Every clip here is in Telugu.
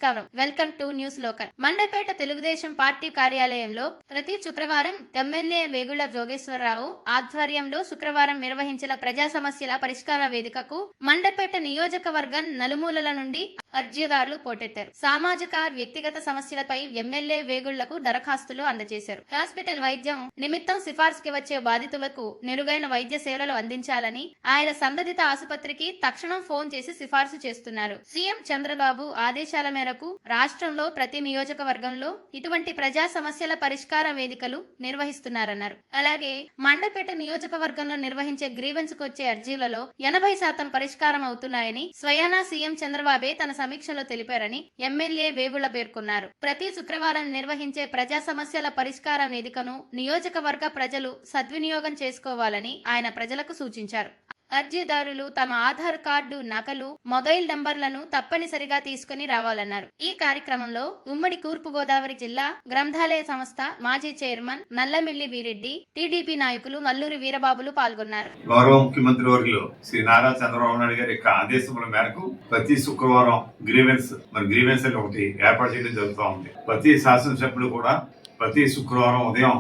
నమస్కారం. Welcome to news local. Mandapeta Telugu Desam party కార్యాలయంలో ప్రతి శుక్రవారం ఎమ్మెల్యే వేగుళ్ల జోగేశ్వరరావు ఆధ్వర్యంలో శుక్రవారం నిర్వహించిన ప్రజా సమస్యల పరిష్కార వేదికకు మండపేట నియోజకవర్గం నలుమూలల నుండి అర్జీదారులు పోటెత్తారు. సామాజిక వ్యక్తిగత సమస్యలపై ఎమ్మెల్యే వేగుళ్లకు దరఖాస్తులు అందజేశారు. హాస్పిటల్ వైద్యం నిమిత్తం సిఫార్సుకి వచ్చే బాధితులకు మెరుగైన వైద్య సేవలు అందించాలని ఆయన సంబంధిత ఆసుపత్రికి తక్షణం ఫోన్ చేసి సిఫార్సు చేస్తున్నారు. సీఎం చంద్రబాబు ఆదేశాల మేరకు రాష్ట్రంలో ప్రతి నియోజకవర్గంలో ఇటువంటి ప్రజా సమస్యల పరిష్కార వేదికలు నిర్వహిస్తున్నారన్నారు. అలాగే మండపేట నియోజకవర్గంలో నిర్వహించే గ్రీవెన్స్ కు వచ్చే అర్జీలలో 80% పరిష్కారం అవుతున్నాయని స్వయానా సీఎం చంద్రబాబే తన సమీక్షలో తెలిపారని ఎమ్మెల్యే వేగుళ్ల పేర్కొన్నారు. ప్రతి శుక్రవారం నిర్వహించే ప్రజా సమస్యల పరిష్కార వేదికను నియోజకవర్గ ప్రజలు సద్వినియోగం చేసుకోవాలని ఆయన ప్రజలకు సూచించారు. అర్జీదారులు తమ ఆధార్ కార్డు నకలు, మొబైల్ నంబర్లను తప్పనిసరిగా తీసుకుని రావాలన్నారు. ఈ కార్యక్రమంలో ఉమ్మడి తూర్పు గోదావరి జిల్లా గ్రంథాలయ సంస్థ మాజీ చైర్మన్ నల్లమిల్లి వీరెడ్డి, టీడీపీ నాయకులు మల్లూరి వీరబాబులు పాల్గొన్నారు. గౌరవ ముఖ్యమంత్రి వర్యులు శ్రీ నారా చంద్రబాబు నాయుడు గారి యొక్క ఆదేశముల మేరకు ప్రతి శుక్రవారం గ్రీవెన్స్ అని ఒకటి ఏర్పాటు చేయడం జరుగుతూ ఉంది. ప్రతి శాసనసభ్యులు కూడా ప్రతి శుక్రవారం ఉదయం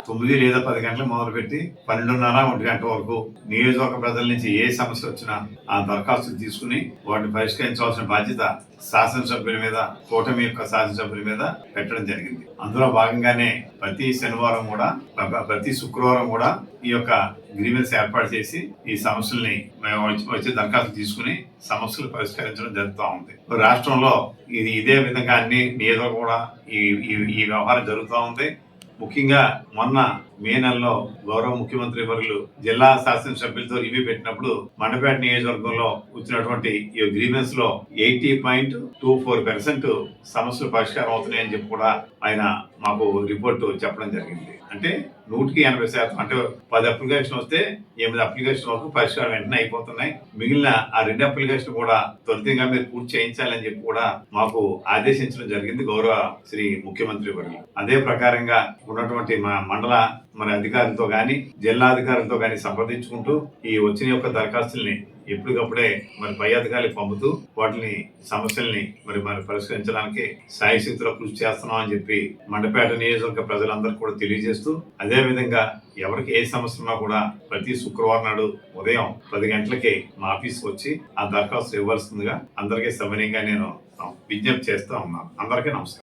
9 లేదా 10 గంటలకు మొదలుపెట్టి 12:30, 1 గంట వరకు నియోజకవర్గ ప్రజల నుంచి ఏ సమస్య వచ్చినా ఆ దరఖాస్తులు తీసుకుని వాటిని పరిష్కరించవలసిన బాధ్యత శాసనసభ్యుల మీద, కూటమి యొక్క శాసనసభ్యుల మీద పెట్టడం జరిగింది. అందులో భాగంగానే ప్రతి శుక్రవారం కూడా ఈ యొక్క గ్రీవెన్స్ ఏర్పాటు చేసి ఈ సమస్యల్ని వచ్చే దరఖాస్తు తీసుకుని సమస్యలు పరిష్కరించడం జరుగుతూ ఉంది. రాష్ట్రంలో ఇదే విధంగా అన్ని నియోజకవర్గం కూడా ఈ వ్యవహారం జరుగుతూ ఉంది. ముఖ్యంగా మొన్న మే నెలలో గౌరవ ముఖ్యమంత్రి వర్యులు జిల్లా శాసనసభ్యులతో రివ్యూ పెట్టినప్పుడు మండపేట నియోజకవర్గంలో వచ్చినటువంటి ఈ గ్రీవెన్స్ లో 80.24% సమస్యలు పరిష్కారం అవుతున్నాయని చెప్పి కూడా ఆయన మాకు రిపోర్టు చెప్పడం జరిగింది. అంటే 100% అంటే 10 అప్లికేషన్ వస్తే 8 అప్లికేషన్ వరకు పరిష్కారం వెంటనే అయిపోతున్నాయి. మిగిలిన ఆ 2 అప్లికేషన్ కూడా త్వరితంగా మీరు పూర్తి చేయించాలని చెప్పి కూడా మాకు ఆదేశించడం జరిగింది గౌరవ శ్రీ ముఖ్యమంత్రి వర్యులు. అదే ప్రకారంగా ఉన్నటువంటి మా మండల అధికారులతో గాని జిల్లా అధికారులతో గాని సంప్రదించుకుంటూ ఈ వచ్చిన యొక్క దరఖాస్తుల్ని ఎప్పటికప్పుడే పై అధికారులకు పంపుతూ వాటిని సమస్యల్ని పరిష్కరించడానికి సాయశక్తిలో కృషి చేస్తున్నాం అని చెప్పి మండపేట నియోజకవర్గ ప్రజలందరూ కూడా తెలియజేస్తూ, అదే విధంగా ఎవరికి ఏ సమస్య ఉన్నా కూడా ప్రతి శుక్రవారం నాడు ఉదయం 10 గంటలకి మా ఆఫీస్కి వచ్చి ఆ దరఖాస్తు ఇవ్వాల్సిందిగా అందరికీ సవినయంగా నేను విజ్ఞప్తి చేస్తా ఉన్నాను. అందరికీ నమస్కారం.